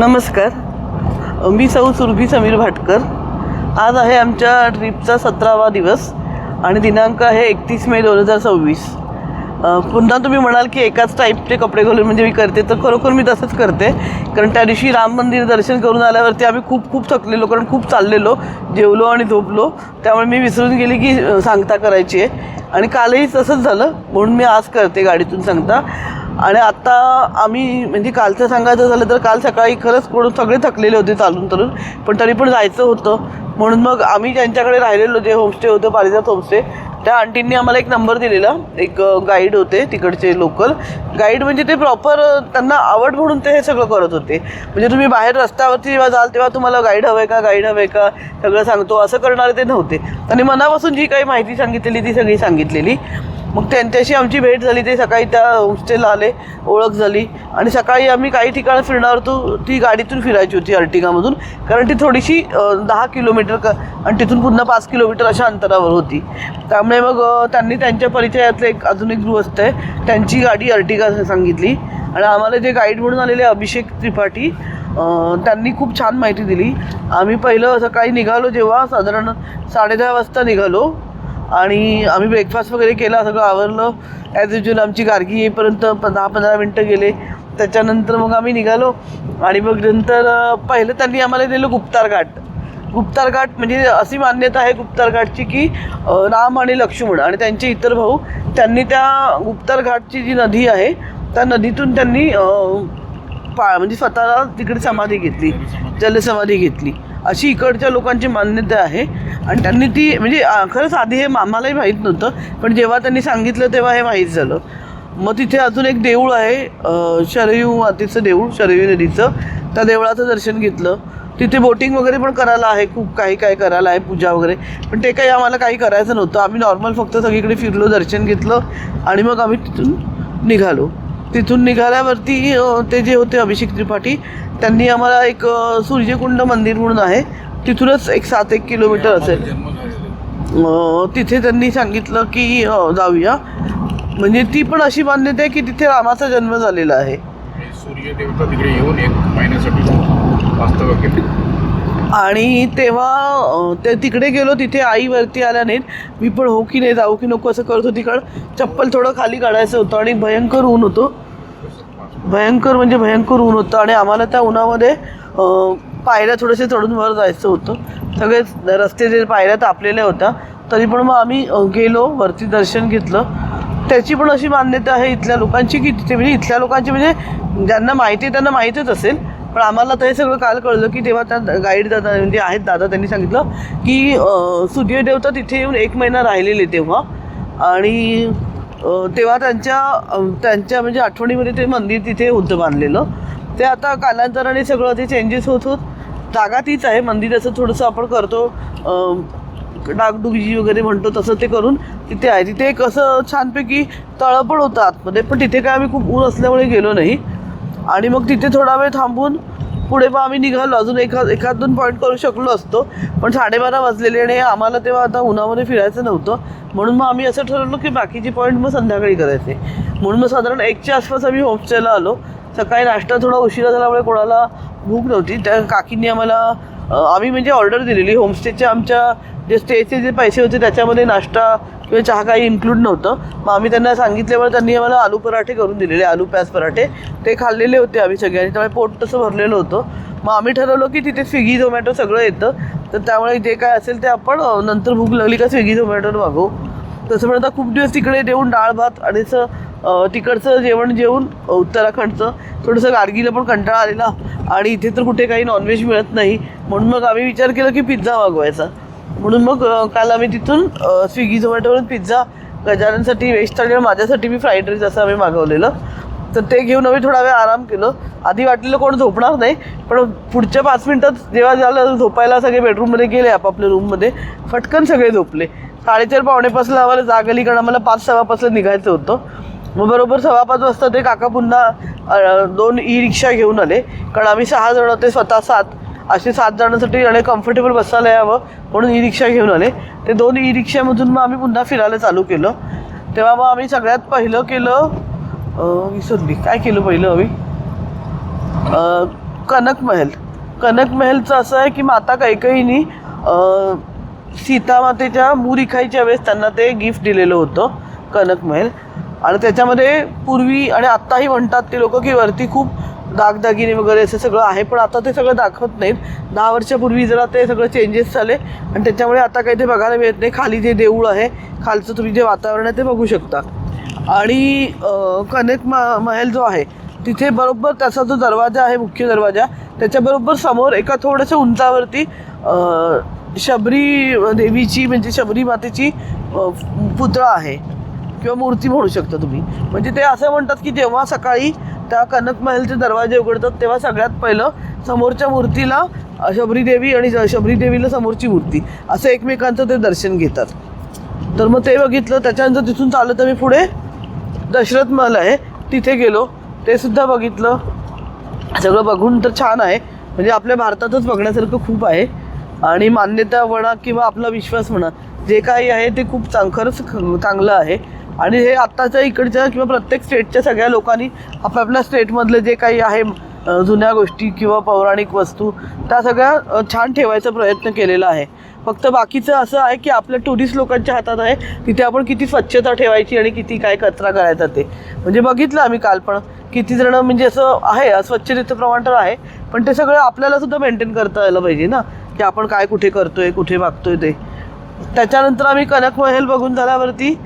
नमस्कार, मी सौ सुरभी समीर भाटकर. आज आहे आमच्या ट्रिपचा 17वा दिवस आणि दिनांक आहे 31 मे 2026. पुन्हा तुम्ही म्हणाल की एकाच टाईपचे कपडे घालून म्हणजे मी करते, तर खरोखर मी तसंच करते. कारण त्या दिवशी राम मंदिर दर्शन करून आल्यावरती आम्ही खूप थकलेलो, कारण खूप चाललेलो, जेवलो आणि झोपलो. त्यामुळे मी विसरून गेली की सांगता करायची आहे. आणि कालही तसंच झालं, म्हणून मी आज करते गाडीतून सांगता. आणि आत्ता आम्ही म्हणजे कालचं सांगायचं झालं तर काल सकाळी खरंच सगळे थकलेले होते चालून, पण तरी पण जायचं होतं. म्हणून मग आम्ही ज्यांच्याकडे राहिलेलो, जे होमस्टे होतं पारिजात होमस्टे, त्या आंटींनी आम्हाला एक नंबर दिलेला. एक गाईड होते तिकडचे, लोकल गाईड. म्हणजे ते प्रॉपर त्यांना आवड म्हणून ते हे सगळं करत होते. म्हणजे तुम्ही बाहेर रस्त्यावरती जेव्हा जाल तेव्हा तुम्हाला गाईड हवं आहे का सगळं सांगतो असं करणारे ते नव्हते. त्यांनी मनापासून जी काही माहिती सांगितलेली ती सगळी सांगितलेली. मग त्यांच्याशी आमची भेट झाली. ते सकाळी त्या होमस्टेला आले, ओळख झाली आणि सकाळी आम्ही काही ठिकाणं फिरणार होतो. ती गाडीतून फिरायची होती अर्टिगामधून, कारण ती थोडीशी 10 किलोमीटर आणि तिथून पुन्हा 5 किलोमीटर अशा अंतरावर होती. त्यामुळे मग त्यांनी त्यांच्या परिचयातलं अजून एक गृहस्थ आहे, त्यांची गाडी अर्टिगा सांगितली. आणि आम्हाला जे गाईड म्हणून आलेले अभिषेक त्रिपाठी, त्यांनी खूप छान माहिती दिली. आम्ही पहिलं सकाळी निघालो जेव्हा साधारण 10:30 वाजता निघालो आणि आम्ही ब्रेकफास्ट वगैरे केला, सगळं आवरलं. ॲज युज्युअल आमची गार्गी येईपर्यंत 10-15 मिनटं गेले. त्याच्यानंतर मग आम्ही निघालो आणि मग नंतर पहिलं त्यांनी आम्हाला दिलं गुप्तार घाट. म्हणजे अशी मान्यता आहे गुप्तार घाटची की राम आणि लक्ष्मण आणि त्यांचे इतर भाऊ, त्यांनी त्या गुप्तार घाटची जी नदी आहे त्या नदीतून त्यांनी म्हणजे स्वतःला तिकडे समाधी घेतली, जलसमाधी घेतली, अशी इकडच्या लोकांची मान्यता आहे. आणि त्यांनी ती म्हणजे खरंच आधी हे आम्हालाही माहीत नव्हतं, पण जेव्हा त्यांनी सांगितलं तेव्हा हे माहीत झालं. मग तिथे अजून एक देऊळ आहे, शरयू मातेचं देऊळ, शरयू नदीचं. त्या देवळाचं दर्शन घेतलं. तिथे बोटिंग वगैरे पण करायला आहे, खूप काही करायला आहे, पूजा वगैरे. पण ते काही आम्हाला काही करायचं नव्हतं. आम्ही नॉर्मल फक्त सगळीकडे फिरलो, दर्शन घेतलं आणि मग आम्ही तिथून निघालो. तिथून निघाल्यावरती ते जे होते अभिषेक त्रिपाठी, त्यांनी आम्हाला एक सूर्यकुंड मंदिर म्हणून आहे, तिथूनच एक 7-1 किलोमीटर असेल, तिथे त्यांनी सांगितलं की जाऊया. म्हणजे ती पण अशी मान्यता आहे की तिथे रामाचा जन्म झालेला आहे. सूर्यदेवता तिकडे येऊन 1 महिन्यासाठी वास्तव्य केले. आणि तेव्हा ते तिकडे गेलो, तिथे आई वरती आल्या नाहीत. मी पण हो की नाही, जाऊ की नको असं करत होती, कारण चप्पल थोडं खाली काढायचं होतं आणि भयंकर ऊन होतं, भयंकर ऊन होतं. आणि आम्हाला त्या उन्हामध्ये पायऱ्या थोडेसे चढून वर जायचं होतं. सगळेच रस्ते जे पायऱ्या तापलेल्या होत्या, तरी पण मग आम्ही गेलो, वरती दर्शन घेतलं. त्याची पण अशी मान्यता आहे इथल्या लोकांची की तिथे म्हणजे इथल्या लोकांची म्हणजे ज्यांना माहिती आहे त्यांना माहीतच असेल, पण आम्हाला तर हे सगळं काल कळलं की तेव्हा त्या गाईड दादा म्हणजे आहेत दादा, त्यांनी सांगितलं की सूर्यदेवता तिथे येऊन 1 महिना राहिलेले तेव्हा. आणि तेव्हा त्यांच्या म्हणजे आठवणीमध्ये ते मंदिर तिथे होतं बांधलेलं. ते आता कालांतराने सगळं ते चेंजेस होत जागा तीच आहे, मंदिराचं थोडंसं आपण करतो डागडुगी वगैरे म्हणतो तसं ते करून तिथे आहे. तिथे एक असं छानपैकी तळं पण होतं आतमध्ये, पण तिथे काय आम्ही खूप ऊन असल्यामुळे गेलो नाही. आणि मग तिथे थोडा वेळ थांबून पुढे मग आम्ही निघालो. अजून एखाद 2 पॉईंट करू शकलो असतो, पण 12:30 वाजलेले आणि आम्हाला तेव्हा आता उन्हामध्ये फिरायचं नव्हतं. म्हणून मग आम्ही असं ठरवलं की बाकीचे पॉईंट मग संध्याकाळी करायचे. म्हणून मग साधारण 1च्या आसपास आम्ही होमस्टेला आलो. सकाळी नाश्ता थोडा उशिरा झाल्यामुळे कोणाला भूक नव्हती. त्या काकींनी आम्हाला आम्ही म्हणजे ऑर्डर दिलेली होमस्टेच्या, आमच्या जे स्टेचे जे पैसे होते त्याच्यामध्ये नाश्ता किंवा चहा काही इन्क्लूड नव्हतं. मग आम्ही त्यांना सांगितल्यामुळे त्यांनी आम्हाला आलू पराठे करून दिलेले, आलू प्याज पराठे. ते खाल्लेले होते आम्ही सगळ्यांनी, त्यामुळे पोट तसं भरलेलं होतं. मग आम्ही ठरवलं की तिथे स्विगी झोमॅटो सगळं येतं, तर त्यामुळे जे काय असेल ते आपण नंतर भूक लागली का स्विगी झोमॅटोवर मागवू. तसं पण आता खूप दिवस तिकडे देऊन डाळ भात आणि तिकडचं जेवण जेवून उत्तराखंडचं थोडंसं गार्गीला पण कंटाळा आलेला आणि इथे तर कुठे काही नॉनव्हेज मिळत नाही. म्हणून मग आम्ही विचार केला की पिझ्झा मागवायचा. म्हणून मग काल आम्ही तिथून स्विगी झोमॅटोवरून पिझ्झा, गजाननसाठी व्हेज थाली आणि माझ्यासाठी मी फ्राईड राईस असं आम्ही मागवलेलं. तर ते घेऊन आम्ही थोडा वेळ आराम केलं. आधी वाटलेलं कोण झोपणार नाही, पण पुढच्या 5 मिनटात जेव्हा झालं झोपायला सगळे बेडरूममध्ये गेले आपापल्या रूममध्ये, फटकन सगळे झोपले. 4:30-4:45 आम्हाला जाग आली, कारण आम्हाला 5-5:15 निघायचं होतं. मग बरोबर 5:15 वाजता ते काका पुन्हा 2 ई-रिक्षा घेऊन आले, कारण आम्ही 6 जण होते, स्वतः 7, असे 7 जणांसाठी आणि कम्फर्टेबल बसायला यावं म्हणून ई-रिक्षा घेऊन आले. ते 2 ई-रिक्षामधून मग आम्ही पुन्हा फिरायला चालू केलं. तेव्हा मग आम्ही सगळ्यात पहिलं केलं, विसरली काय केलं पहिलं आम्ही, कनक महल. कनक महलचं असं आहे की माता कैकेयीनी सीतामातेच्या मुरिखाईच्या वेळेस त्यांना ते गिफ्ट दिलेलं होतं कनक महल. आणि त्याच्यामध्ये पूर्वी आणि आत्ताही म्हणतात ते लोक की वरती खूप दागदागिने वगैरे असं सगळं आहे, पण आता ते सगळं दाखवत नाहीत. 10 वर्षापूर्वी जरा ते सगळं चेंजेस झाले आणि त्याच्यामुळे आता काही ते बघायला मिळत नाही. खाली जे देऊळ आहे, खालचं तुम्ही जे वातावरण आहे ते बघू शकता. आणि कनक महल जो आहे तिथे बरोबर त्याचा जो दरवाजा आहे, मुख्य दरवाजा, त्याच्याबरोबर समोर एका थोडंसं उंचावरती शबरी देवीची म्हणजे शबरी मातेची पुतळा आहे किंवा मूर्ती म्हणू शकता तुम्ही. म्हणजे ते असं म्हणतात की जेव्हा सकाळी त्या कनक महलचे दरवाजे उघडतात तेव्हा सगळ्यात पहिलं समोरच्या मूर्तीला शबरी देवी आणि शबरी देवीला समोरची मूर्ती असं एकमेकांचं ते दर्शन घेतात. तर मग ते बघितलं. त्याच्यानंतर तिथून चालत आम्ही पुढे दशरथ महल आहे तिथे गेलो, ते सुद्धा बघितलं. सगळं बघून तर छान आहे, म्हणजे आपल्या भारतातच बघण्यासारखं खूप आहे. आणि मान्यता म्हणा किंवा आपला विश्वास म्हणा जे काही आहे ते खूप खरंच चांगलं आहे. आणि हे आत्ताच्या इकडच्या किंवा प्रत्येक स्टेटच्या सगळ्या लोकांनी आपापल्या स्टेटमधले जे काही आहे जुन्या गोष्टी किंवा पौराणिक वस्तू त्या सगळ्या छान ठेवायचा प्रयत्न केलेला आहे. फक्त बाकीचं असं आहे की आपल्या टुरिस्ट लोकांच्या हातात आहे तिथे आपण किती स्वच्छता ठेवायची आणि किती काय कचरा करायचा ते. म्हणजे बघितलं आम्ही काल पण किती जण म्हणजे असं आहे अस्वच्छतेचं प्रमाण तर आहे, पण ते सगळं आपल्याला सुद्धा मेंटेन करता आलं पाहिजे ना की आपण काय कुठे करतोय कुठे वागतोय ते. त्याच्यानंतर आम्ही कनक महल बघून झाल्यावरती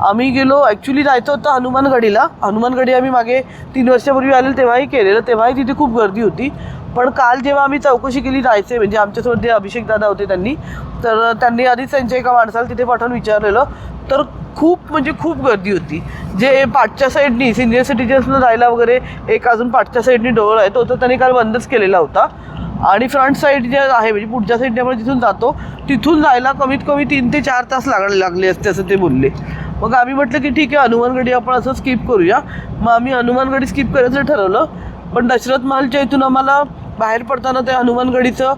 आम्ही गेलो. ॲक्च्युली जायचं होतं हनुमानगडीला. हनुमानगडी आम्ही मागे 3 वर्षापूर्वी आलेलं तेव्हाही केलेलं, तेव्हाही तिथे खूप गर्दी होती. पण काल जेव्हा आम्ही चौकशी केली जायचे म्हणजे आमच्यासोबत जे अभिषेक दादा होते त्यांनी आधीच त्यांच्या एका माणसाला तिथे पाठवून विचारलेलं, तर खूप म्हणजे खूप गर्दी होती. जे पाठच्या साईडनी सिनियर सिटीजन्सला जायला वगैरे एक अजून पाठच्या साईडनी डोअर आहे तो तर त्यांनी काल बंदच केलेला होता. आणि फ्रंट साईड जे आहे म्हणजे पुढच्या साईडने आपण जिथून जातो तिथून जायला कमीत कमी 3 ते 4 तास लागले असते असं ते बोलले. मग आम्ही म्हटलं की ठीक आहे हनुमानगडी आपण असं स्किप करूया. मग आम्ही हनुमानगडी स्किप करायचं ठरवलं. पण दशरथ महलच्या इथून आम्हाला बाहेर पडताना त्या हनुमानगडीचं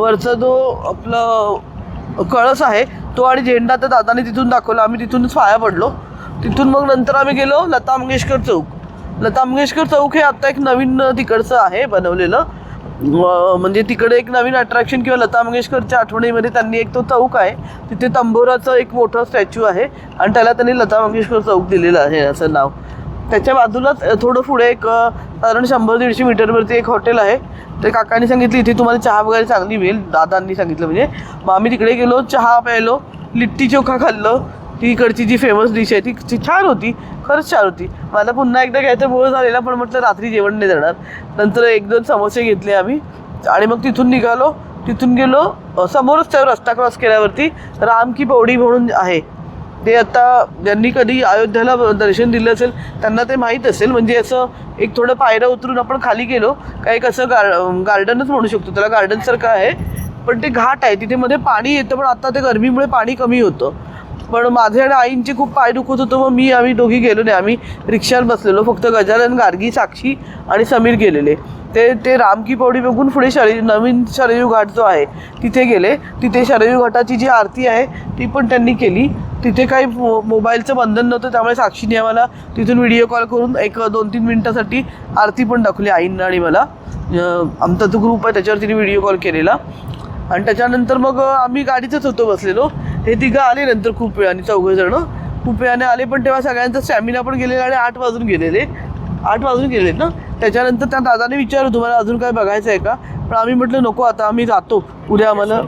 वरचा जो आपलं कळस आहे तो आणि झेंडा त्या दादाने तिथून दाखवला. आम्ही तिथूनच पाया पडलो. तिथून मग नंतर आम्ही गेलो लता मंगेशकर चौक. लता मंगेशकर चौक हे आत्ता एक नवीन तिकडचं आहे बनवलेलं. म्हणजे तिकडे एक नवीन अट्रॅक्शन किंवा लता मंगेशकरच्या आठवणीमध्ये त्यांनी एक तो चौक आहे तिथे तंबोराचं एक मोठं स्टॅच्यू आहे आणि त्याला त्यांनी लता मंगेशकर चौक दिलेलं आहे असं नाव. त्याच्या बाजूलाच थोडं पुढे एक साधारण 100-150 मीटरवरती एक हॉटेल आहे. ते काकांनी सांगितलं इथे तुम्हाला चहा वगैरे चांगली मिळेल, दादांनी सांगितलं म्हणजे. मग आम्ही तिकडे गेलो, चहा प्यायलो, लिट्टी चोखा खाल्लं. ती इकडची जी फेमस डिश आहे ती छान होती, खरंच छान होती. मला पुन्हा एकदा घ्यायचा मूळ झालेला पण म्हटलं रात्री जेवण नाही देणार. नंतर 1-2 समोसे घेतले आम्ही आणि मग तिथून निघालो. तिथून गेलो समोरच त्या रस्ता क्रॉस केल्यावरती राम की पौडी म्हणून आहे. ते आता ज्यांनी कधी अयोध्याला दर्शन दिलं असेल त्यांना ते माहीत असेल. म्हणजे असं एक थोडं पायऱ्या उतरून आपण खाली गेलो काय एक असं गार्डनच म्हणू शकतो त्याला, गार्डनसारखं आहे. पण ते घाट आहे तिथे मध्ये पाणी येतं, पण आता ते गरमीमुळे पाणी कमी होतं. पण माझे आणि आईंचे खूप पाय दुखत होतं मग आम्ही दोघी गेलो नाही. आम्ही रिक्षावर बसलेलो. फक्त गजानन, गार्गी, साक्षी आणि समीर गेलेले. ते राम की पौडी बघून पुढे नवीन शरयू घाट जो आहे तिथे गेले. तिथे शरयू घाटाची जी आरती आहे ती पण त्यांनी केली. तिथे काही मोबाईलचं बंधन नव्हतं त्यामुळे साक्षीने आम्हाला तिथून व्हिडिओ कॉल करून एक 2-3 मिनटासाठी आरती पण दाखवली आईंना आणि मला. आमचा जो ग्रुप आहे त्याच्यावर तिने व्हिडिओ कॉल केलेला. आणि त्याच्यानंतर मग आम्ही गाडीतच होतो बसलेलो. हे तिघं आले नंतर खूप वेळाने, 4 जण खूप वेळाने आले. पण तेव्हा सगळ्यांचा स्टॅमिना पण गेलेला आणि 8 वाजून गेले ना. त्याच्यानंतर त्या दादाने विचारलं तुम्हाला अजून काय बघायचं आहे का, पण आम्ही म्हटलं नको आता आम्ही जातो. उद्या आम्हाला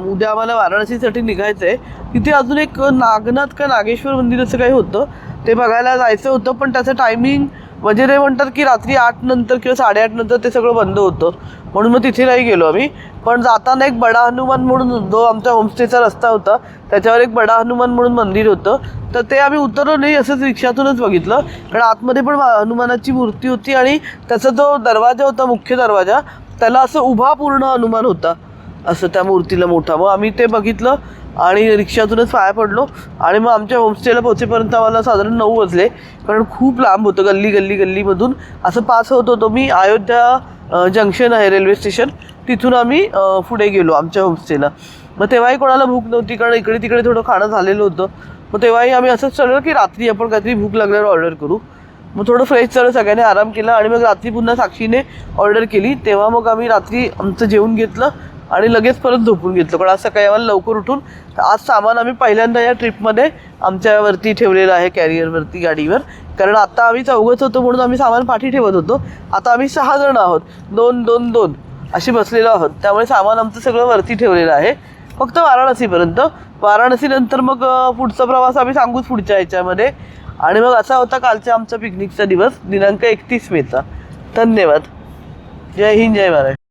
उद्या आम्हाला वाराणसीसाठी निघायचं आहे. तिथे अजून एक नागनाथ का नागेश्वर मंदिर असं काही होतं ते बघायला जायचं होतं. पण त्याचं टायमिंग म्हणजे ते म्हणतात की रात्री 8 नंतर किंवा 8:30 नंतर ते सगळं बंद होतं, म्हणून मग तिथे नाही गेलो आम्ही. पण जाताना एक बडा हनुमान म्हणून जो आमच्या होमस्टेचा रस्ता होता त्याच्यावर एक बडा हनुमान म्हणून मंदिर होतं. तर ते आम्ही उतरलो नाही, असंच रिक्षातूनच बघितलं. कारण आतमध्ये पण हनुमानाची मूर्ती होती आणि त्याचा जो दरवाजा होता मुख्य दरवाजा त्याला असं उभा पूर्ण हनुमान होता असं त्या मूर्तीला मोठा. मग आम्ही ते बघितलं आणि रिक्षातूनच पाया पडलो. आणि मग आमच्या होमस्टेला पोहोचेपर्यंत आम्हाला साधारण 9 वाजले, कारण खूप लांब होतं. गल्लीमधून असं पास होत होतो मी. अयोध्या जंक्शन आहे रेल्वे स्टेशन, तिथून आम्ही पुढे गेलो आमच्या होमस्टेला. मग तेव्हाही कोणाला भूक नव्हती कारण इकडे तिकडे थोडं खाणं झालेलं होतं. मग तेव्हाही आम्ही असंच ठरवलं की रात्री आपण काहीतरी भूक लागल्यावर ऑर्डर करू. मग थोडं फ्रेश झालं, सगळ्यांनी आराम केला आणि मग रात्री पुन्हा साक्षीने ऑर्डर केली. तेव्हा मग आम्ही रात्री आमचं जेवून घेतलं आणि लगेच परत झोपून घेतलं, कारण आज सकाळी आम्हाला लवकर उठून आज सामान आम्ही पहिल्यांदा या ट्रिपमध्ये आमच्यावरती ठेवलेलं आहे, कॅरियरवरती गाडीवर. कारण आता आम्ही चौघंच होतो म्हणून आम्ही सामान पाठी ठेवत होतो. आता आम्ही 6 जण आहोत, 2-2-2 अशी बसलेलो आहोत. त्यामुळे सामान आमचं सगळं वरती ठेवलेलं आहे, फक्त वाराणसीपर्यंत. वाराणसीनंतर मग पुढचा प्रवास आम्ही सांगूच पुढच्या ह्याच्यामध्ये. आणि मग असा होता कालचा आमचा पिकनिकचा दिवस, दिनांक 31 मेचा. धन्यवाद. जय हिंद, जय महाराष्ट्र.